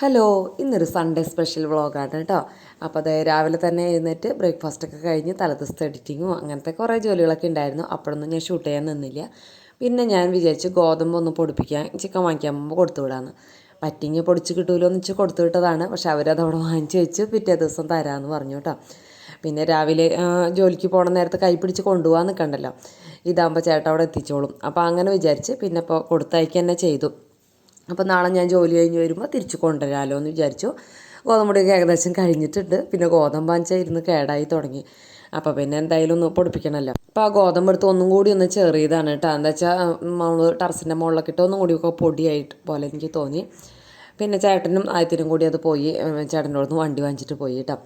Hello, ഇന്നൊരു Sunday special വ്ളോഗാണ് കേട്ടോ. അപ്പോൾ അത് രാവിലെ തന്നെ എഴുന്നേറ്റ് ബ്രേക്ക്ഫാസ്റ്റൊക്കെ കഴിഞ്ഞ് തലേദിവസത്തെ എഡിറ്റിങ്ങും അങ്ങനത്തെ കുറേ ജോലികളൊക്കെ ഉണ്ടായിരുന്നു. അപ്പോഴൊന്നും ഞാൻ ഷൂട്ട് ചെയ്യാൻ നിന്നില്ല. പിന്നെ ഞാൻ വിചാരിച്ചു ഗോതമ്പ് ഒന്ന് പൊടിപ്പിക്കാൻ ചിക്കൻ വാങ്ങിക്കാൻ പോകുമ്പോൾ കൊടുത്തു വിടാമെന്ന്. പറ്റിങ്ങി പൊടിച്ച് കിട്ടുമല്ലോ എന്ന് വെച്ച് കൊടുത്തു വിട്ടതാണ്. പക്ഷെ അവരതവിടെ വാങ്ങിച്ച് വെച്ച് പിറ്റേ ദിവസം തരാമെന്ന് പറഞ്ഞു കേട്ടോ. പിന്നെ രാവിലെ ജോലിക്ക് പോകണ നേരത്ത് കൈ പിടിച്ച് കൊണ്ടുപോകാൻ നിൽക്കണ്ടല്ലോ, ഇതാകുമ്പോൾ ചേട്ടൻ അവിടെ എത്തിച്ചോളും. അപ്പോൾ അങ്ങനെ വിചാരിച്ച് പിന്നെ ഇപ്പോൾ കൊടുത്തയക്കുക തന്നെ ചെയ്തു. അപ്പോൾ നാളെ ഞാൻ ജോലി കഴിഞ്ഞ് വരുമ്പോൾ തിരിച്ച് കൊണ്ടുവരാമല്ലോ എന്ന് വിചാരിച്ചു. ഗോതമ്പൊടിയൊക്കെ ഏകദേശം കഴിഞ്ഞിട്ടുണ്ട്. പിന്നെ ഗോതമ്പ് വാങ്ങിച്ചാൽ ഇരുന്ന് കേടായി തുടങ്ങി. അപ്പോൾ പിന്നെ എന്തായാലും ഒന്ന് പൊടിപ്പിക്കണമല്ലോ. അപ്പോൾ ആ ഗോതമ്പ് എടുത്ത് ഒന്നും കൂടി ഒന്ന് ചെറിയതാണ് കേട്ടോ. എന്താ വെച്ചാൽ നമ്മൾ ടെറസിൻ്റെ മുകളിലൊക്കെ ഇട്ട് ഒന്നും കൂടിയൊക്കെ പൊടിയായിട്ട് പോലെ എനിക്ക് തോന്നി. പിന്നെ ചേട്ടനും ആദ്യത്തിനും കൂടി അത് പോയി ചേട്ടൻ്റെ അടുത്ത് വണ്ടി വാങ്ങിച്ചിട്ട് പോയി കേട്ടോ.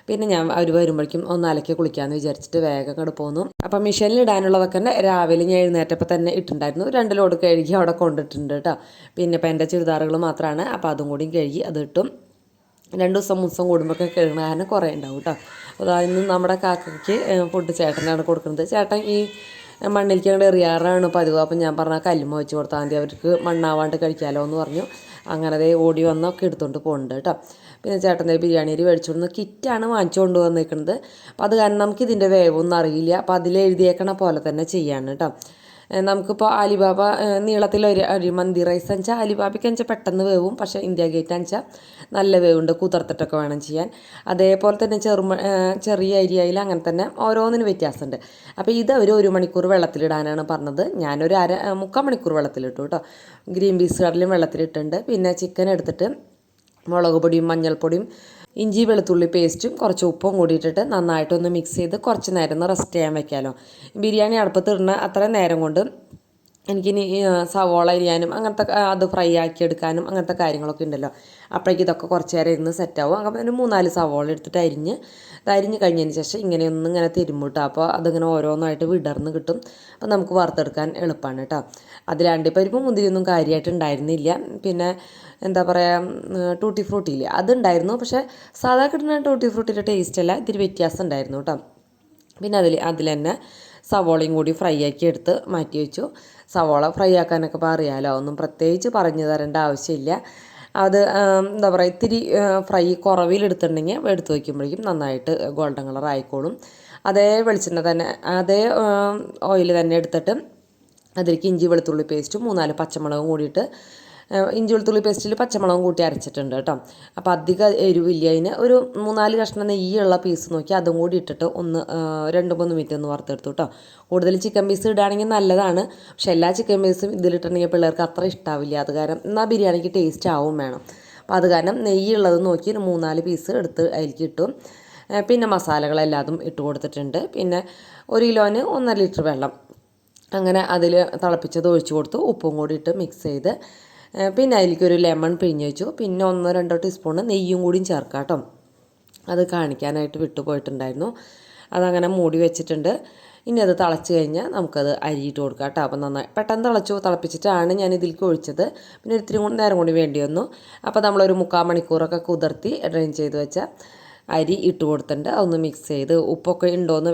പിന്നെ ഞാൻ അവർ വരുമ്പോഴേക്കും ഒന്ന് അലക്കി കുളിക്കാമെന്ന് വിചാരിച്ചിട്ട് വേഗം അങ്ങോട്ട് പോന്നു. അപ്പം മെഷീനിൽ ഇടാനുള്ളതൊക്കെ തന്നെ രാവിലെ ഞാൻ എഴുന്നേറ്റപ്പോൾ തന്നെ ഇട്ടുണ്ടായിരുന്നു. 2 ലോഡ് കഴുകി അവിടെ കൊണ്ടിട്ടുണ്ട് കേട്ടോ. പിന്നെ ഇപ്പം എൻ്റെ ചുരിദാറുകൾ മാത്രമാണ്. അപ്പോൾ അതും കൂടി കഴുകി അത് ഇട്ടും 2 ദിവസം 3 ദിവസം കൂടുമ്പോഴൊക്കെ കഴുകണ കാരണം കുറേ ഉണ്ടാവും കേട്ടോ. അതായത് ഇന്ന് നമ്മുടെ കാക്കയ്ക്ക് ഫുഡ് ചേട്ടനാണ് കൊടുക്കുന്നത്. ചേട്ടൻ ഈ മണ്ണിലേക്ക് അങ്ങോട്ട് എറിയാറാണ് പതിവ്. അപ്പം ഞാൻ പറഞ്ഞാൽ കല്ലുമ്മ വെച്ച് കൊടുത്താൽ മതി, അവർക്ക് മണ്ണാവാണ്ട് കഴിക്കാമല്ലോ എന്ന് പറഞ്ഞു. അങ്ങനെ അതേ ഓടി വന്നൊക്കെ എടുത്തുകൊണ്ട് പോകുന്നുണ്ട് കേട്ടോ. പിന്നെ ചേട്ടൻ്റെ ബിരിയാണി അരി മേടിച്ചുകൊണ്ട് കിറ്റാണ് വാങ്ങിച്ചു കൊണ്ട് വന്നിരിക്കുന്നത്. അപ്പോൾ അത് കാരണം നമുക്ക് ഇതിൻ്റെ വേവൊന്നും അറിയില്ല. അപ്പോൾ അതിലെഴുതിയേക്കണ പോലെ തന്നെ ചെയ്യാണ് കേട്ടോ. നമുക്കിപ്പോൾ ആലിബാബ നീളത്തിലൊരു അരി മന്തി റൈസ് അഞ്ചാൽ ആലിബാബയ്ക്ക് അഞ്ചാൽ പെട്ടെന്ന് വേവും. പക്ഷേ ഇന്ത്യ ഗേറ്റ് അഞ്ചാൽ നല്ല വേവുണ്ട്, കുതിർത്തിട്ടൊക്കെ വേണം ചെയ്യാൻ. അതേപോലെ തന്നെ ചെറിയ അരിയായാലും അങ്ങനെ തന്നെ ഓരോന്നിനും വ്യത്യാസമുണ്ട്. അപ്പോൾ ഇത് അവർ 1 മണിക്കൂർ വെള്ളത്തിലിടാനാണ് പറഞ്ഞത്. ഞാനൊരു 3/4 മണിക്കൂർ വെള്ളത്തിലിട്ടു കേട്ടോ. ഗ്രീൻ പീസ് കറിലും വെള്ളത്തിലിട്ടുണ്ട്. പിന്നെ ചിക്കൻ എടുത്തിട്ട് മുളക് പൊടിയും മഞ്ഞൾപ്പൊടിയും ഇഞ്ചി വെളുത്തുള്ളി പേസ്റ്റും കുറച്ച് ഉപ്പും കൂടിയിട്ടിട്ട് നന്നായിട്ടൊന്ന് മിക്സ് ചെയ്ത് കുറച്ച് നേരം ഒന്ന് റെസ്റ്റ് ചെയ്യാൻ വെക്കാമല്ലോ. ബിരിയാണി അടുപ്പത്ത് ഇടുന്ന അത്രയും നേരം കൊണ്ട് എനിക്കിനി സവോള അരിയാനും അങ്ങനത്തെ അത് ഫ്രൈ ആക്കി എടുക്കാനും അങ്ങനത്തെ കാര്യങ്ങളൊക്കെ ഉണ്ടല്ലോ. അപ്പോഴേക്കും ഇതൊക്കെ കുറച്ച് നേരം ഇരുന്ന് സെറ്റാവും. അപ്പം ഒരു 3-4 സവോള എടുത്തിട്ട് അരിഞ്ഞ് കഴിഞ്ഞതിന് ശേഷം ഇങ്ങനെ തിരുമ്മിട്ടോ. അപ്പോൾ അതിങ്ങനെ ഓരോന്നായിട്ട് വിടർന്ന് കിട്ടും. അപ്പോൾ നമുക്ക് വറുത്തെടുക്കാൻ എളുപ്പമാണ് കേട്ടോ. അതിൽ അണ്ടിപ്പരിപ്പ് മുന്തിരിയൊന്നും കാര്യമായിട്ട് ഉണ്ടായിരുന്നില്ല. പിന്നെ എന്താ പറയുക, ടൂട്ടി ഫ്രൂട്ടി ഇല്ലേ, അതുണ്ടായിരുന്നു. പക്ഷേ സാധാ കിട്ടുന്ന ടൂട്ടി ഫ്രൂട്ടിയുടെ ടേസ്റ്റ് അല്ല, ഇത്തിരി വ്യത്യാസം ഉണ്ടായിരുന്നു കേട്ടോ. പിന്നെ അതിൽ തന്നെ സവോളയും കൂടി ഫ്രൈ ആക്കി എടുത്ത് മാറ്റി വെച്ചു. സവോള ഫ്രൈ ആക്കാനൊക്കെ അറിയാമല്ലോ, ഒന്നും പ്രത്യേകിച്ച് പറഞ്ഞു തരേണ്ട ആവശ്യമില്ല. അത് എന്താ പറയുക, ഇത്തിരി ഫ്രൈ കുറവിലെടുത്തിട്ടുണ്ടെങ്കിൽ എടുത്ത് വയ്ക്കുമ്പോഴേക്കും നന്നായിട്ട് ഗോൾഡൻ കളർ ആയിക്കോളും. അതേ വെളിച്ചെണ്ണ തന്നെ, അതേ ഓയിൽ തന്നെ എടുത്തിട്ട് അതിലേക്ക് ഇഞ്ചി വെളുത്തുള്ളി പേസ്റ്റും 3-4 പച്ചമുളകും കൂടിയിട്ട്, ഇഞ്ചി വെളുത്തുള്ളി പേസ്റ്റിൽ പച്ചമുളകും കൂട്ടി അരച്ചിട്ടുണ്ട് കേട്ടോ. അപ്പോൾ അധികം എരിവില്ല. അതിന് ഒരു 3-4 കഷ്ണം നെയ്യുള്ള പീസ് നോക്കി അതും കൂടി ഇട്ടിട്ട് ഒന്ന് 2-3 മിനിറ്റ് ഒന്ന് വറുത്തെടുത്തു കേട്ടോ. കൂടുതൽ ചിക്കൻ പീസ് ഇടുകയാണെങ്കിൽ നല്ലതാണ്. പക്ഷെ എല്ലാ ചിക്കൻ പീസും ഇതിലിട്ടുണ്ടെങ്കിൽ പിള്ളേർക്ക് അത്ര ഇഷ്ടാവില്ല. അത് കാരണം എന്നാൽ ബിരിയാണിക്ക് ടേസ്റ്റ് ആവും വേണം. അപ്പോൾ അത് കാരണം നെയ്യുള്ളത് നോക്കി 3-4 പീസ് എടുത്ത് അതിലേക്ക് ഇട്ടു. പിന്നെ മസാലകളെല്ലാതും ഇട്ട് കൊടുത്തിട്ടുണ്ട്. പിന്നെ 1 കിലോന് 1.5 ലിറ്റർ വെള്ളം അങ്ങനെ അതിൽ തിളപ്പിച്ചത് ഒഴിച്ചു കൊടുത്തു. ഉപ്പും കൂടി ഇട്ട് മിക്സ് ചെയ്ത് പിന്നെ അതിലേക്കൊരു ലെമൺ പിഴിഞ്ഞ് വെച്ചു. പിന്നെ 1-2 ടീസ്പൂൺ നെയ്യും കൂടിയും ചേർക്കാം കേട്ടോ. അത് കാണിക്കാനായിട്ട് വിട്ടുപോയിട്ടുണ്ടായിരുന്നു. അതങ്ങനെ മൂടി വെച്ചിട്ടുണ്ട്. ഇനി അത് തിളച്ച് കഴിഞ്ഞാൽ നമുക്കത് അരിയിട്ട് കൊടുക്കാം കേട്ടോ. അപ്പം നന്നായി പെട്ടെന്ന് തിളപ്പിച്ചിട്ടാണ് ഞാൻ ഇതിലേക്ക് ഒഴിച്ചത്. പിന്നെ ഇത്തിരി നേരം കൂടി വേണ്ടി വന്നു. അപ്പോൾ നമ്മളൊരു 3/4 മണിക്കൂറൊക്കെ കുതിർത്തി ഡ്രെയിൻ ചെയ്ത് വെച്ച അരി ഇട്ട് കൊടുത്തിട്ടുണ്ട്. അതൊന്ന് മിക്സ് ചെയ്ത്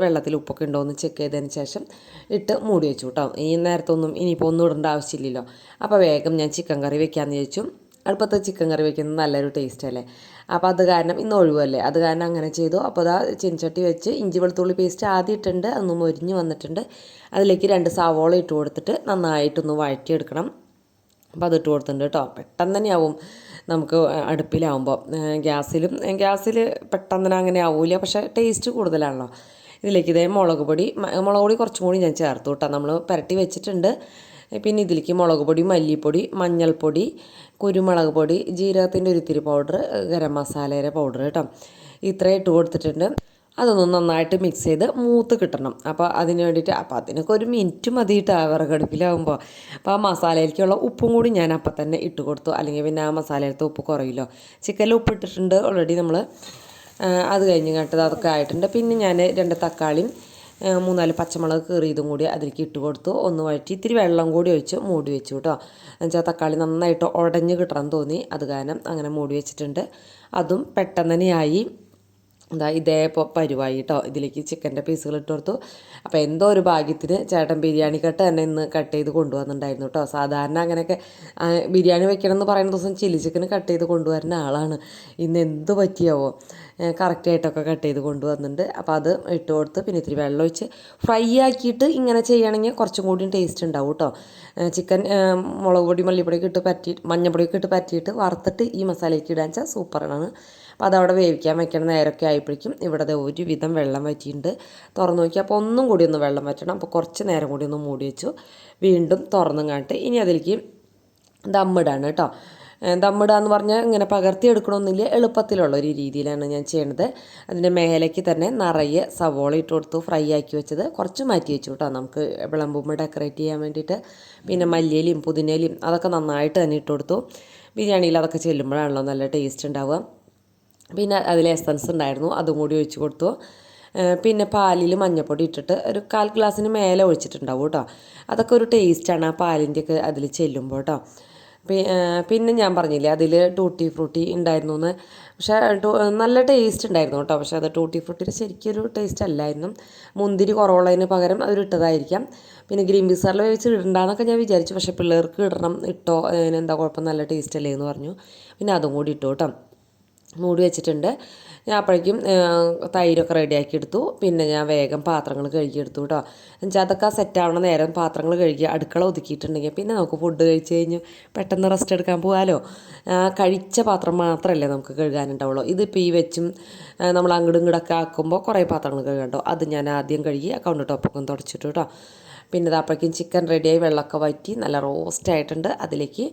വെള്ളത്തിൽ ഉപ്പൊക്കെ ഉണ്ടോയെന്ന് ചെക്ക് ചെയ്തതിന് ശേഷം ഇട്ട് മൂടി വെച്ചു കേട്ടോ. ഈ നേരത്തൊന്നും ഇനിയിപ്പോൾ ഒന്നും ഇടേണ്ട ആവശ്യമില്ലല്ലോ. അപ്പോൾ വേഗം ഞാൻ ചിക്കൻ കറി വെക്കാമെന്ന് ചോദിച്ചു. അടുപ്പത്ത് ചിക്കൻ കറി വെക്കുന്നത് നല്ലൊരു ടേസ്റ്റ് അല്ലേ. അപ്പോൾ അത് കാരണം ഇന്ന് ഒഴിവല്ലേ, അത് കാരണം അങ്ങനെ ചെയ്തു. അപ്പോൾ അതാ ചീനച്ചട്ടി വെച്ച് ഇഞ്ചി വെളുത്തുള്ളി പേസ്റ്റ് ആദ്യം ഇട്ടിട്ടുണ്ട്. അതൊന്ന് മൊരിഞ്ഞ് വന്നിട്ടുണ്ട്. അതിലേക്ക് 2 സവോള ഇട്ട് കൊടുത്തിട്ട് നന്നായിട്ടൊന്ന് വഴറ്റിയെടുക്കണം. അപ്പോൾ അതിട്ട് കൊടുത്തിട്ടുണ്ട് കേട്ടോ. പെട്ടെന്ന് തന്നെ ആവും നമുക്ക് അടുപ്പിലാവുമ്പോൾ. ഗ്യാസിൽ പെട്ടെന്ന് തന്നെ അങ്ങനെ ആവില്ല, പക്ഷേ ടേസ്റ്റ് കൂടുതലാണല്ലോ. ഇതിലേക്ക് ഇതേ മുളക് പൊടി കുറച്ചും കൂടി ഞാൻ ചേർത്തു കേട്ടോ. നമ്മൾ പുരട്ടി വെച്ചിട്ടുണ്ട്. പിന്നെ ഇതിലേക്ക് മുളക് പൊടി, മല്ലിപ്പൊടി, മഞ്ഞൾപ്പൊടി, കുരുമുളക് പൊടി, ജീരകത്തിൻ്റെ ഒരു ഇത്തിരി പൗഡർ, ഗരം മസാലയുടെ പൗഡർ കേട്ടോ, ഇത്രയും ഇട്ട് കൊടുത്തിട്ടുണ്ട്. അതൊന്ന് നന്നായിട്ട് മിക്സ് ചെയ്ത് മൂത്ത് കിട്ടണം. അപ്പോൾ അതിന് വേണ്ടിയിട്ട് അതിനൊക്കെ 1 മിനിറ്റ് മതിയിട്ട് വിറകടുപ്പിലാവുമ്പോൾ. അപ്പോൾ ആ മസാലയിലേക്കുള്ള ഉപ്പും കൂടി ഞാൻ അപ്പം തന്നെ ഇട്ട് കൊടുത്തു. അല്ലെങ്കിൽ പിന്നെ ആ മസാലയിലത്തെ ഉപ്പ് കുറയില്ലോ. ചിക്കനിൽ ഉപ്പ് ഇട്ടിട്ടുണ്ട് ഓൾറെഡി നമ്മൾ. അത് കഴിഞ്ഞ് കേട്ടത് അതൊക്കെ ആയിട്ടുണ്ട്. പിന്നെ ഞാൻ 2 തക്കാളിയും 3-4 പച്ചമുളക് കീറിയതും കൂടി അതിലേക്ക് ഇട്ട് കൊടുത്തു. ഒന്ന് വഴറ്റി ഇത്തിരി വെള്ളം കൂടി ഒഴിച്ച് മൂടി വെച്ചു കേട്ടോ. എന്നുവെച്ചാൽ തക്കാളി നന്നായിട്ട് ഉടഞ്ഞ് കിട്ടണം തോന്നി. അത് കാരണം അങ്ങനെ മൂടി വെച്ചിട്ടുണ്ട്. അതും പെട്ടെന്ന് തന്നെയായി. ഇതേ പരുവായി കേട്ടോ. ഇതിലേക്ക് ചിക്കൻ്റെ പീസുകൾ ഇട്ട് കൊടുത്തു. അപ്പോൾ എന്തോ ഒരു ഭാഗ്യത്തിന് ചേട്ടൻ ബിരിയാണി കട്ട് തന്നെ ഇന്ന് കട്ട് ചെയ്ത് കൊണ്ടുവന്നിട്ടുണ്ടായിരുന്നു കേട്ടോ. സാധാരണ അങ്ങനെയൊക്കെ ബിരിയാണി വെക്കണം എന്ന് പറയുന്ന ദിവസം ചില്ലി ചിക്കൻ കട്ട് ചെയ്ത് കൊണ്ടുവരുന്ന ആളാണ്. ഇന്ന് എന്ത് പറ്റിയാവോ കറക്റ്റായിട്ടൊക്കെ കട്ട് ചെയ്ത് കൊണ്ടുവന്നിട്ടുണ്ട്. അപ്പോൾ അത് ഇട്ട് കൊടുത്ത് പിന്നെ ഇത്തിരി വെള്ളം ഒഴിച്ച് ഫ്രൈ ആക്കിയിട്ട് ഇങ്ങനെ ചെയ്യുകയാണെങ്കിൽ കുറച്ചും കൂടിയും ടേസ്റ്റ് ഉണ്ടാവും കേട്ടോ. ചിക്കൻ മുളക് പൊടി മല്ലിപ്പൊടിയൊക്കെ ഇട്ട് മഞ്ഞപ്പൊടിയൊക്കെ ഇട്ട് പറ്റിയിട്ട് വറുത്തിട്ട് ഈ മസാലയ്ക്ക് ഇടാൻ വെച്ചാൽ സൂപ്പറാണ്. അപ്പോൾ അതവിടെ വേവിക്കാൻ വെക്കണം. നേരമൊക്കെ ആയപ്പോഴേക്കും ഇവിടെ ഒരുവിധം വെള്ളം വറ്റിയിട്ടുണ്ട്. തുറന്ന് നോക്കി അപ്പോൾ ഒന്നും കൂടി ഒന്ന് വെള്ളം വറ്റണം. അപ്പോൾ കുറച്ച് നേരം കൂടി ഒന്ന് മൂടി വെച്ചു. വീണ്ടും തുറന്നും കാണിട്ട് ഇനി അതിലേക്ക് ദമ്മിടാണ് കേട്ടോ. ദമ്മിടാന്ന് പറഞ്ഞാൽ ഇങ്ങനെ പകർത്തി എടുക്കണമെന്നില്ല, എളുപ്പത്തിലുള്ള ഒരു രീതിയിലാണ് ഞാൻ ചെയ്യണത്. അതിൻ്റെ മേലേക്ക് തന്നെ നിറയെ സവോള ഇട്ട് കൊടുത്തു, ഫ്രൈ ആക്കി വെച്ചത് കുറച്ച് മാറ്റി വെച്ചു കേട്ടോ, നമുക്ക് വിളമ്പുമ്പോൾ ഡെക്കറേറ്റ് ചെയ്യാൻ വേണ്ടിയിട്ട്. പിന്നെ മല്ലിയിലയും പുതിനയിലയും അതൊക്കെ നന്നായിട്ട് തന്നെ ഇട്ട് കൊടുത്തു. ബിരിയാണിയിൽ അതൊക്കെ ചെല്ലുമ്പോഴാണല്ലോ നല്ല ടേസ്റ്റ് ഉണ്ടാവുക. പിന്നെ അതിൽ എസൻസ് ഉണ്ടായിരുന്നു, അതും കൂടി ഒഴിച്ച് കൊടുത്തു. പിന്നെ പാലിൽ മഞ്ഞൾപ്പൊടി ഇട്ടിട്ട് ഒരു 1/4 ഗ്ലാസ്സിന് മേലെ ഒഴിച്ചിട്ടുണ്ടാവും കേട്ടോ. അതൊക്കെ ഒരു ടേസ്റ്റാണ് ആ പാലിൻ്റെയൊക്കെ അതിൽ ചെല്ലുമ്പോൾ കേട്ടോ. പിന്നെ ഞാൻ പറഞ്ഞില്ലേ അതിൽ ടൂട്ടി ഫ്രൂട്ടി ഉണ്ടായിരുന്നു എന്ന്. പക്ഷേ നല്ല ടേസ്റ്റ് ഉണ്ടായിരുന്നു കേട്ടോ. പക്ഷേ അത് ടൂട്ടി ഫ്രൂട്ടിയുടെ ശരിക്കൊരു ടേസ്റ്റ് അല്ലായിരുന്നു. മുന്തിരി കുറവുള്ളതിന് പകരം അവരിട്ടതായിരിക്കാം. പിന്നെ ഗ്രീൻ പീസറിൽ വെച്ച് ഇടണ്ടെന്നൊക്കെ ഞാൻ വിചാരിച്ചു. പക്ഷേ പിള്ളേർക്ക് ഇടണം, ഇട്ടോ അതിനെന്താ കുഴപ്പം, നല്ല ടേസ്റ്റ് അല്ലേ എന്ന് പറഞ്ഞു. പിന്നെ അതും കൂടി ഇട്ടു കേട്ടോ. മൂടി വെച്ചിട്ടുണ്ട്. ഞാൻ അപ്പോഴേക്കും തൈരൊക്കെ റെഡിയാക്കി എടുത്തു. പിന്നെ ഞാൻ വേഗം പാത്രങ്ങൾ കഴുകിയെടുത്തു കേട്ടോ. എന്നുവെച്ചാൽ അതൊക്കെ സെറ്റാവണ നേരം പാത്രങ്ങൾ കഴുകി അടുക്കള ഒതുക്കിയിട്ടുണ്ടെങ്കിൽ പിന്നെ നമുക്ക് ഫുഡ് കഴിച്ച് കഴിഞ്ഞ് പെട്ടെന്ന് റെസ്റ്റ് എടുക്കാൻ പോകാമല്ലോ. കഴിച്ച പാത്രം മാത്രമല്ലേ നമുക്ക് കഴുകാനുണ്ടാവുള്ളൂ. ഇതിപ്പോൾ ഈ വെച്ചും നമ്മൾ അങ്ങോട്ടും ഇങ്ങോട്ടൊക്കെ ആക്കുമ്പോൾ കുറേ പാത്രങ്ങൾ കഴുകണ്ടോ. അത് ഞാൻ ആദ്യം കഴുകി കൗണ്ടർ ടോപ്പൊക്കെ തുടച്ചിട്ടു കേട്ടോ. പിന്നെ അപ്പോഴേക്കും ചിക്കൻ റെഡിയായി, വെള്ളമൊക്കെ വറ്റി നല്ല റോസ്റ്റ് ആയിട്ടുണ്ട്. അതിലേക്ക്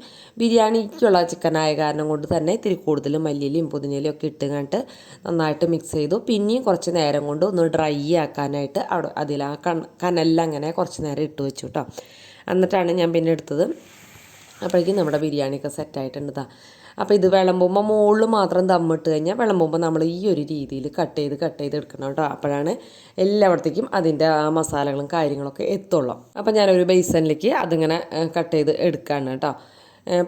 ബിരിയാണിക്കുള്ള ചിക്കനായ കാരണം കൊണ്ട് തന്നെ ഇത്തിരി കൂടുതൽ മല്ലിയിലയും പുതിനയിലയും ഒക്കെ ഇട്ട് കണ്ടിട്ട് നന്നായിട്ട് മിക്സ് ചെയ്തു. പിന്നെയും കുറച്ച് നേരം കൊണ്ട് ഒന്ന് ഡ്രൈ ആക്കാനായിട്ട് അവിടെ അതിൽ ആ കനലിൽ അങ്ങനെ കുറച്ച് നേരം ഇട്ട് വെച്ചു കേട്ടോ. എന്നിട്ടാണ് ഞാൻ പിന്നെ എടുത്തത്. അപ്പോഴേക്കും നമ്മുടെ ബിരിയാണിയൊക്കെ സെറ്റായിട്ടുണ്ട്. അപ്പോൾ ഇത് വിളമ്പുമ്പോൾ മുകളിൽ മാത്രം ദമ്മിട്ട് കഴിഞ്ഞാൽ വിളമ്പുമ്പോൾ നമ്മൾ ഈ ഒരു രീതിയിൽ കട്ട് ചെയ്ത് എടുക്കണം കേട്ടോ. അപ്പോഴാണ് എല്ലായിടത്തേക്കും അതിൻ്റെ ആ മസാലകളും കാര്യങ്ങളൊക്കെ എത്തുള്ളൂ. അപ്പോൾ ഞാനൊരു ബേസനിലേക്ക് അതിങ്ങനെ കട്ട് ചെയ്ത് എടുക്കുകയാണ് കേട്ടോ.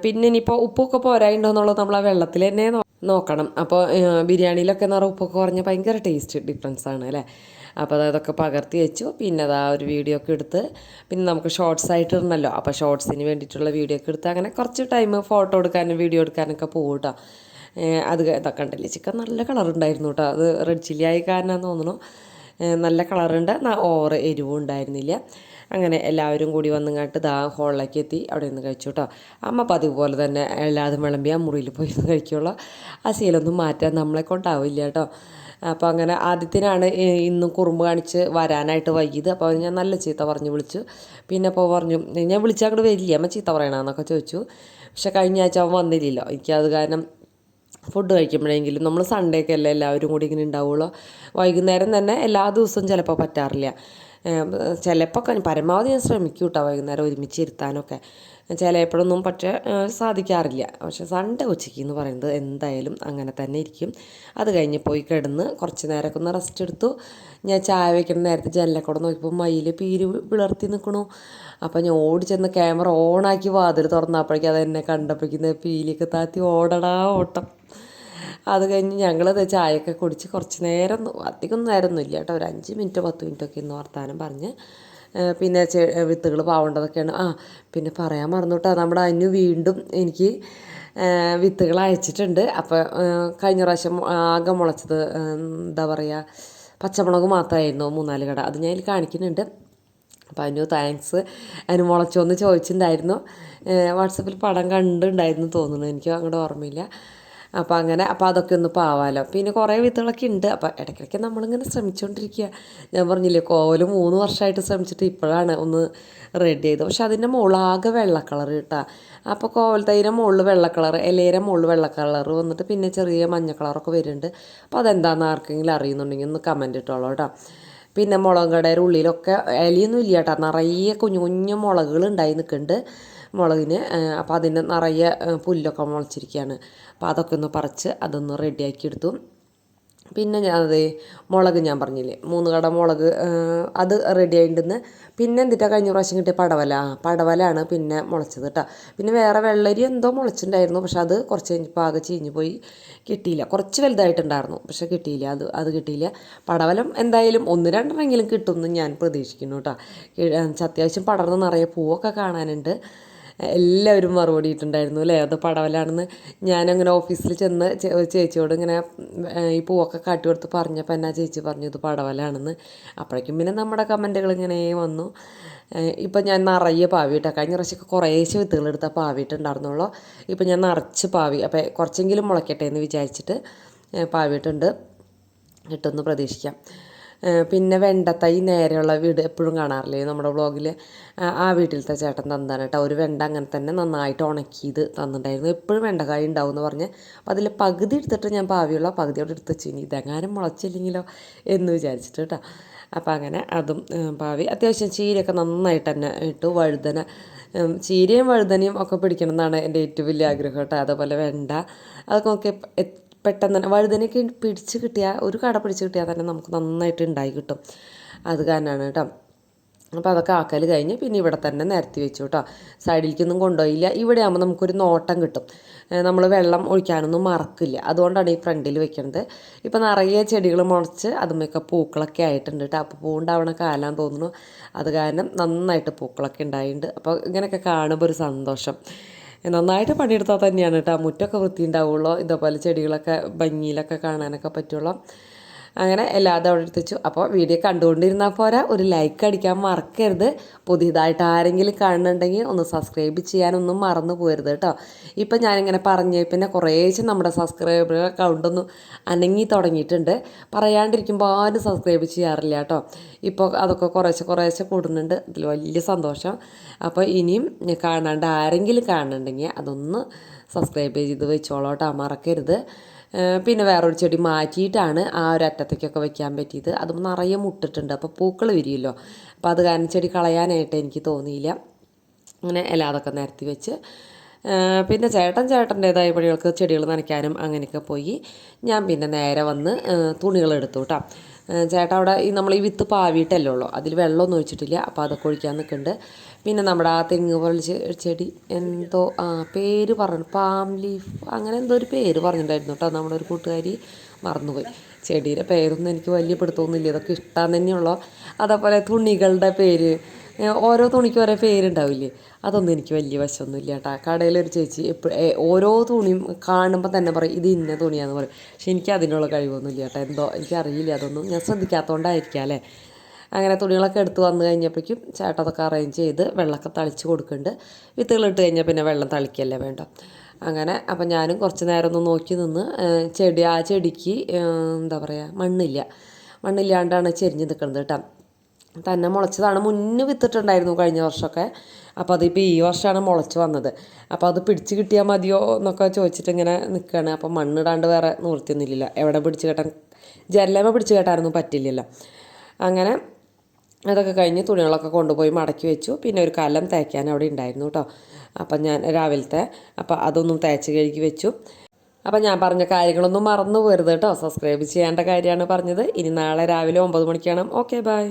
പിന്നെ ഇനിയിപ്പോൾ ഉപ്പൊക്കെ പോരായിട്ടുണ്ടോ എന്നുള്ളത് നമ്മൾ ആ വെള്ളത്തിൽ തന്നെ നോക്കണം. അപ്പോൾ ബിരിയാണിയിലൊക്കെ എന്ന് പറഞ്ഞാൽ ഉപ്പൊക്കെ കുറഞ്ഞാൽ ഭയങ്കര ടേസ്റ്റ് ഡിഫറൻസ് ആണ് അല്ലേ. അപ്പോൾ അതൊക്കെ പകർത്തി വെച്ചു. പിന്നെ അതാ ഒരു വീഡിയോ ഒക്കെ എടുത്ത് പിന്നെ നമുക്ക് ഷോർട്സ് ആയിട്ട് ഇടണമല്ലോ. അപ്പോൾ ഷോർട്സിന് വേണ്ടിയിട്ടുള്ള വീഡിയോ ഒക്കെ എടുത്ത് അങ്ങനെ കുറച്ച് ടൈം ഫോട്ടോ എടുക്കാനും വീഡിയോ എടുക്കാനൊക്കെ പോകും കേട്ടോ. അത് ഇതൊക്കെ ഉണ്ടല്ലേ, ചിക്കൻ നല്ല കളറുണ്ടായിരുന്നു കേട്ടോ. അത് റെഡ് ചില്ലി ആയി കാരണമെന്ന് തോന്നുന്നു. നല്ല കളറുണ്ട്, ഓവർ എരിവും ഉണ്ടായിരുന്നില്ല. അങ്ങനെ എല്ലാവരും കൂടി വന്നിങ്ങോട്ട് ഹോളിലേക്ക് എത്തി അവിടെ നിന്ന് കഴിച്ചു കേട്ടോ. അമ്മ പതിവ് പോലെ തന്നെ എല്ലാതും വിളമ്പി ആ മുറിയിൽ പോയി കഴിക്കുള്ളൂ. ആ ശീലമൊന്നും മാറ്റാൻ നമ്മളെ കൊണ്ടാവില്ല കേട്ടോ. അപ്പോൾ അങ്ങനെ ആദ്യത്തിനാണ് ഇന്നും കുറുമ്പ് കാണിച്ച് വരാനായിട്ട് വൈകിയത്. അപ്പോൾ ഞാൻ നല്ല ചീത്ത പറഞ്ഞ് വിളിച്ചു. പിന്നെ അപ്പോൾ പറഞ്ഞു ഞാൻ വിളിച്ചാൽ അങ്ങോട്ട് വരില്ല, അമ്മ ചീത്ത പറയണമെന്നൊക്കെ ചോദിച്ചു. പക്ഷേ കഴിഞ്ഞ ആഴ്ച അവൻ വന്നില്ലല്ലോ. എനിക്കത് കാരണം ഫുഡ് കഴിക്കുമ്പോഴെങ്കിലും നമ്മൾ സൺഡേ ഒക്കെ അല്ലേ എല്ലാവരും കൂടി ഇങ്ങനെ ഉണ്ടാവുള്ളൂ. വൈകുന്നേരം തന്നെ എല്ലാ ദിവസവും ചിലപ്പോൾ പറ്റാറില്ല. ചിലപ്പോൾ പരമാവധി ഞാൻ ശ്രമിക്കും കേട്ടോ വൈകുന്നേരം ഒരുമിച്ച് ഇരുത്താനൊക്കെ. ചിലപ്പോഴൊന്നും പക്ഷേ സാധിക്കാറില്ല. പക്ഷേ സൺഡേ ഉച്ചയ്ക്ക് എന്ന് പറയുന്നത് എന്തായാലും അങ്ങനെ തന്നെ ഇരിക്കും. അത് കഴിഞ്ഞ് പോയി കിടന്ന് കുറച്ച് നേരമൊക്കെ ഒന്ന് റെസ്റ്റ് എടുത്തു. ഞാൻ ചായ വയ്ക്കുന്ന നേരത്തെ ജനലക്കൂടെ നോക്കിയപ്പോൾ മയിൽ പീര് വിളർത്തി നിൽക്കണു. അപ്പോൾ ഞാൻ ഓടി ചെന്ന് ക്യാമറ ഓണാക്കി വാതിൽ തുറന്നപ്പോഴേക്കും അതെന്നെ കണ്ടപ്പോഴേക്കും പീലിയൊക്കെ താത്തി ഓടടാ ഓട്ടം. അത് കഴിഞ്ഞ് ഞങ്ങളത് ചായയൊക്കെ കുടിച്ച് കുറച്ച് നേരം, അധികം നേരമൊന്നും ഇല്ല കേട്ടോ, ഒരു 5 മിനിറ്റ് 10 മിനിറ്റൊക്കെ ഇന്ന് വർത്താനം പറഞ്ഞ് പിന്നെ വിത്തുകൾ പാവേണ്ടതൊക്കെയാണ്. പിന്നെ പറയാൻ മറന്നു കേട്ടോ, നമ്മുടെ അനു വീണ്ടും എനിക്ക് വിത്തുകൾ അയച്ചിട്ടുണ്ട്. അപ്പോൾ കഴിഞ്ഞ പ്രാവശ്യം ആകെ മുളച്ചത് എന്താ പറയുക, പച്ചമുളക് മാത്രമായിരുന്നു 3-4 കട. അത് ഞാൻ ഇതിൽ കാണിക്കുന്നുണ്ട്. അപ്പോൾ അനു താങ്ക്സ്. അതിന് മുളച്ചോന്ന് ചോദിച്ചിട്ടുണ്ടായിരുന്നു. വാട്സപ്പിൽ പടം കണ്ടിട്ടുണ്ടായിരുന്നു തോന്നുന്നു, എനിക്ക് അങ്ങോട്ട് ഓർമ്മയില്ല. അപ്പോൾ അങ്ങനെ അതൊക്കെ ഒന്ന് പാവാലോ. പിന്നെ കുറേ വിത്തുകളൊക്കെ ഉണ്ട്. അപ്പോൾ ഇടയ്ക്കിടയ്ക്ക് നമ്മളിങ്ങനെ ശ്രമിച്ചുകൊണ്ടിരിക്കുക. ഞാൻ പറഞ്ഞില്ലേ കോവൽ 3 വർഷമായിട്ട് ശ്രമിച്ചിട്ട് ഇപ്പോഴാണ് ഒന്ന് റെഡി ചെയ്തത്. പക്ഷെ അതിൻ്റെ മുളാകെ വെള്ള കളർ കിട്ടുക. അപ്പോൾ കോവൽ തൈരെ മുകളിൽ വെള്ള കളർ, ഇലയുടെ മുകളിൽ വെള്ള കളർ വന്നിട്ട് പിന്നെ ചെറിയ മഞ്ഞ കളറൊക്കെ വരുന്നുണ്ട്. അപ്പോൾ അതെന്താണെന്ന് ആർക്കെങ്കിലും അറിയുന്നുണ്ടെങ്കിൽ ഒന്ന് കമൻറ്റ് ഇട്ടോളൂ കേട്ടോ. പിന്നെ മുളക് കടയുടെ ഉള്ളിലൊക്കെ ഇലയൊന്നും ഇല്ല കേട്ടോ, നിറയെ കുഞ്ഞു കുഞ്ഞു മുളകുകൾ ഉണ്ടായി നിൽക്കുന്നുണ്ട് മുളകിന്. അപ്പോൾ അതിന് നിറയെ പുല്ലൊക്കെ മുളച്ചിരിക്കുകയാണ്. അപ്പോൾ അതൊക്കെ ഒന്ന് പറിച്ച് അതൊന്ന് റെഡിയാക്കി എടുത്തു. പിന്നെ അതെ മുളക് ഞാൻ പറഞ്ഞില്ലേ 3 കട മുളക്, അത് റെഡി ആയിട്ടുണ്ടെന്ന്. പിന്നെ എന്തിട്ടാ കഴിഞ്ഞ പ്രാവശ്യം കിട്ടിയ പടവലാണ് പിന്നെ മുളച്ചത് കേട്ടോ. പിന്നെ വേറെ വെള്ളരി എന്തോ മുളച്ചിട്ടുണ്ടായിരുന്നു, പക്ഷെ അത് കുറച്ച് കഴിഞ്ഞപ്പോൾ ആകെ ചീഞ്ഞ് പോയി, കിട്ടിയില്ല. കുറച്ച് വലുതായിട്ടുണ്ടായിരുന്നു പക്ഷെ കിട്ടിയില്ല, അത് കിട്ടിയില്ല. പടവലം എന്തായാലും 1-2 കിട്ടുമെന്ന് ഞാൻ പ്രതീക്ഷിക്കുന്നു കേട്ടോ. അത്യാവശ്യം പടർന്ന് നിറയെ പൂവൊക്കെ കാണാനുണ്ട്. എല്ലാവരും മറുപടിയിട്ടുണ്ടായിരുന്നു അല്ലേ അത് പടവലാണെന്ന്. ഞാനങ്ങനെ ഓഫീസിൽ ചെന്ന് ചേച്ചിയോട് ഇങ്ങനെ ഈ പൂവൊക്കെ കാട്ടി കൊടുത്ത് പറഞ്ഞപ്പോൾ എന്നാ ചേച്ചി പറഞ്ഞു ഇത് പടവലാണെന്ന്. അപ്പോഴേക്കും പിന്നെ നമ്മുടെ കമൻറ്റുകൾ ഇങ്ങനെ വന്നു. ഇപ്പം ഞാൻ നിറയെ പാവിയിട്ടാണ്. കഴിഞ്ഞ പ്രാവശ്യമൊക്കെ കുറേശ്ശെ വിത്തുകളെടുത്താൽ പാവിയിട്ടുണ്ടായിരുന്നുള്ളൂ. ഇപ്പം ഞാൻ നിറച്ച് പാവി, അപ്പോൾ കുറച്ചെങ്കിലും മുളയ്ക്കട്ടെ എന്ന് വിചാരിച്ചിട്ട് പാവിയിട്ടുണ്ട്. കിട്ടുമെന്ന് പ്രതീക്ഷിക്കാം. പിന്നെ വെണ്ടത്തൈ നേരെയുള്ള വീട് എപ്പോഴും കാണാറില്ലേ നമ്മുടെ വ്ളോഗിൽ, ആ വീട്ടിലത്തെ ചേട്ടൻ തന്നതാണ് കേട്ടോ. ഒരു വെണ്ട അങ്ങനെ തന്നെ നന്നായിട്ട് ഉണക്കിയത് തന്നിട്ടുണ്ടായിരുന്നു. എപ്പോഴും വെണ്ടക്കായ ഉണ്ടാവും എന്ന് പറഞ്ഞ്. അപ്പോൾ അതിൽ പകുതി എടുത്തിട്ട് ഞാൻ പാവിയുള്ള പകുതിയോടെ എടുത്ത് വെച്ച് ഇനി ഇതെങ്ങാനും മുളച്ചില്ലെങ്കിലോ എന്ന് വിചാരിച്ചിട്ട് കേട്ടോ. അപ്പോൾ അങ്ങനെ അതും പാവി. അത്യാവശ്യം ചീരയൊക്കെ നന്നായിട്ട് തന്നെ ഇട്ടു. ചീരയും വഴുതനയും ഒക്കെ പിടിക്കണം എന്നാണ് എൻ്റെ ഏറ്റവും വലിയ ആഗ്രഹം കേട്ടോ. അതേപോലെ വെണ്ട അതൊക്കെ നോക്കി പെട്ടെന്ന് തന്നെ വഴുതനയൊക്കെ പിടിച്ച് കിട്ടിയാൽ, ഒരു കട പിടിച്ച് കിട്ടിയാൽ തന്നെ നമുക്ക് നന്നായിട്ട് ഉണ്ടായി കിട്ടും. അത് കാരണമാണ് കേട്ടോ. അപ്പോൾ അതൊക്കെ ആക്കൽ കഴിഞ്ഞ് പിന്നെ ഇവിടെ തന്നെ നിരത്തി വെച്ചു കേട്ടോ. സൈഡിലേക്കൊന്നും കൊണ്ടുപോയില്ല. ഇവിടെ ആകുമ്പോൾ നമുക്കൊരു നോട്ടം കിട്ടും, നമ്മൾ വെള്ളം ഒഴിക്കാനൊന്നും മറക്കില്ല. അതുകൊണ്ടാണ് ഈ ഫ്രണ്ടിൽ വെക്കുന്നത്. ഇപ്പോൾ നിറയെ ചെടികൾ മുളച്ച് അതുമൊക്കെ പൂക്കളൊക്കെ ആയിട്ടുണ്ട് കേട്ടോ. അപ്പോൾ പൂവുണ്ടാവണ കാലം തോന്നുന്നു. അത് കാരണം നന്നായിട്ട് പൂക്കളൊക്കെ ഉണ്ടായിട്ടുണ്ട്. അപ്പോൾ ഇങ്ങനെയൊക്കെ കാണുമ്പോൾ ഒരു സന്തോഷം. നന്നായിട്ട് പണിയെടുത്താൽ തന്നെയാണ് കേട്ടോ മുറ്റമൊക്കെ വൃത്തി ഉണ്ടാവുള്ളൂ, ഇതേപോലെ ചെടികളൊക്കെ ഭംഗിയിലൊക്കെ കാണാനൊക്കെ പറ്റുള്ളൂ. അങ്ങനെ എല്ലാതും അവിടെ എടുത്ത് വെച്ചു. അപ്പോൾ വീഡിയോ കണ്ടുകൊണ്ടിരുന്നാൽ പോരാ, ഒരു ലൈക്ക് അടിക്കാൻ മറക്കരുത്. പുതിയതായിട്ട് ആരെങ്കിലും കാണുന്നുണ്ടെങ്കിൽ ഒന്ന് സബ്സ്ക്രൈബ് ചെയ്യാനൊന്നും മറന്നു പോകരുത് കേട്ടോ. ഇപ്പം ഞാനിങ്ങനെ പറഞ്ഞ് പിന്നെ കുറേശ്ശെ നമ്മുടെ സബ്സ്ക്രൈബർ അക്കൗണ്ടൊന്നും അനങ്ങി തുടങ്ങിയിട്ടുണ്ട്. പറയാണ്ടിരിക്കുമ്പോൾ ആരും സബ്സ്ക്രൈബ് ചെയ്യാറില്ല കേട്ടോ. ഇപ്പോൾ അതൊക്കെ കുറേശ്ശെ കൂടുന്നുണ്ട്. അതിൽ വലിയ സന്തോഷം. അപ്പോൾ ഇനിയും കാണാണ്ട് ആരെങ്കിലും കാണുന്നുണ്ടെങ്കിൽ അതൊന്ന് സബ്സ്ക്രൈബ് ചെയ്ത് വെച്ചോളൂ കേട്ടോ, മറക്കരുത്. പിന്നെ വേറൊരു ചെടി മാറ്റിയിട്ടാണ് ആ ഒരു അറ്റത്തേക്കൊക്കെ വെക്കാൻ പറ്റിയത്. അതും നിറയെ മുട്ടിട്ടുണ്ട്, അപ്പോൾ പൂക്കൾ വിരിയുമല്ലോ. അപ്പോൾ അത് കാരണം ചെടി കളയാനായിട്ട് എനിക്ക് തോന്നിയില്ല. അങ്ങനെ അതൊക്കെ നിരത്തി വെച്ച് പിന്നെ ചേട്ടൻ്റേതായ പണികൾക്ക് ചെടികൾ നനയ്ക്കാനും അങ്ങനെയൊക്കെ പോയി. ഞാൻ പിന്നെ നേരെ വന്ന് തുണികളെടുത്തു കേട്ടോ. ചേട്ടാ അവിടെ നമ്മൾ ഈ വിത്ത് പാവിയിട്ടല്ലേ ഉള്ളൂ, അതിൽ വെള്ളമൊന്നും ഒഴിച്ചിട്ടില്ല. അപ്പോൾ അതൊക്കെ ഒഴിക്കാൻ നിൽക്കുന്നുണ്ട്. പിന്നെ നമ്മുടെ ആ തെങ്ങ് പോലെ ചെടി എന്തോ പേര് പറഞ്ഞു, പാം ലീഫ് അങ്ങനെ എന്തോ ഒരു പേര് പറഞ്ഞിട്ടുണ്ടായിരുന്നു കേട്ടോ. നമ്മുടെ ഒരു കൂട്ടുകാരി മറന്നുപോയി. ചെടിയുടെ പേരൊന്നും എനിക്ക് വലിയ പിടുത്തമൊന്നുമില്ല, ഇതൊക്കെ ഇഷ്ടം തന്നെയുള്ളൂ. അതേപോലെ തുണികളുടെ പേര്, ഓരോ തുണിക്കും ഓരോ പേരുണ്ടാവില്ലേ, അതൊന്നും എനിക്ക് വലിയ വശമൊന്നുമില്ല കേട്ടോ. കടയിലൊരു ചേച്ചി ഓരോ തുണിയും കാണുമ്പോൾ തന്നെ പറയും ഇത് ഇന്ന തുണിയാന്ന് പറയും. പക്ഷെ എനിക്ക് അതിനുള്ള കഴിവൊന്നുമില്ല കേട്ടോ. എന്തോ എനിക്കറിയില്ല, അതൊന്നും ഞാൻ ശ്രദ്ധിക്കാത്തതുകൊണ്ടായിരിക്കാം അല്ലേ. അങ്ങനെ തുണികളൊക്കെ എടുത്ത് വന്നു കഴിഞ്ഞപ്പോഴേക്കും ചേട്ടൻ അതൊക്കെ അറേഞ്ച് ചെയ്ത് വെള്ളമൊക്കെ തളിച്ച് കൊടുക്കുന്നുണ്ട്. വിത്തുകളിട്ട് കഴിഞ്ഞാൽ പിന്നെ വെള്ളം തളിക്കല്ലേ വേണ്ട. അങ്ങനെ അപ്പം ഞാനും കുറച്ച് നേരം ഒന്ന് നോക്കി നിന്ന്. ആ ചെടിക്ക് എന്താ പറയുക, മണ്ണില്ലാണ്ടാണ് ചെരിഞ്ഞ് നിൽക്കുന്നത് കേട്ടോ. തന്നെ മുളച്ചതാണ്, മുന്നേ വിത്തിട്ടുണ്ടായിരുന്നു കഴിഞ്ഞ വർഷമൊക്കെ. അപ്പോൾ അതിപ്പോൾ ഈ വർഷമാണ് മുളച്ച് വന്നത്. അപ്പോൾ അത് പിടിച്ച് കിട്ടിയാൽ മതിയോ എന്നൊക്കെ ചോദിച്ചിട്ട് ഇങ്ങനെ നിൽക്കുകയാണ്. അപ്പോൾ മണ്ണിടാണ്ട് വേറെ നിവൃത്തിയൊന്നുമില്ല. എവിടെ പിടിച്ച് കെട്ടാൻ, ജനലേമ പിടിച്ച് കെട്ടാനൊന്നും പറ്റില്ലല്ലോ. അങ്ങനെ അതൊക്കെ കഴിഞ്ഞ് തുണികളൊക്കെ കൊണ്ടുപോയി മടക്കി വെച്ചു. പിന്നെ ഒരു കലം തേക്കാൻ അവിടെ ഉണ്ടായിരുന്നു കേട്ടോ. അപ്പം ഞാൻ രാവിലത്തെ അപ്പോൾ അതൊന്നും തേച്ച് കഴുകി വെച്ചു. അപ്പം ഞാൻ പറഞ്ഞ കാര്യങ്ങളൊന്നും മറന്നു പോരുത് കേട്ടോ. സബ്സ്ക്രൈബ് ചെയ്യേണ്ട കാര്യമാണ് പറഞ്ഞത്. ഇനി നാളെ രാവിലെ 9 മണിക്കാണ്. Okay bye.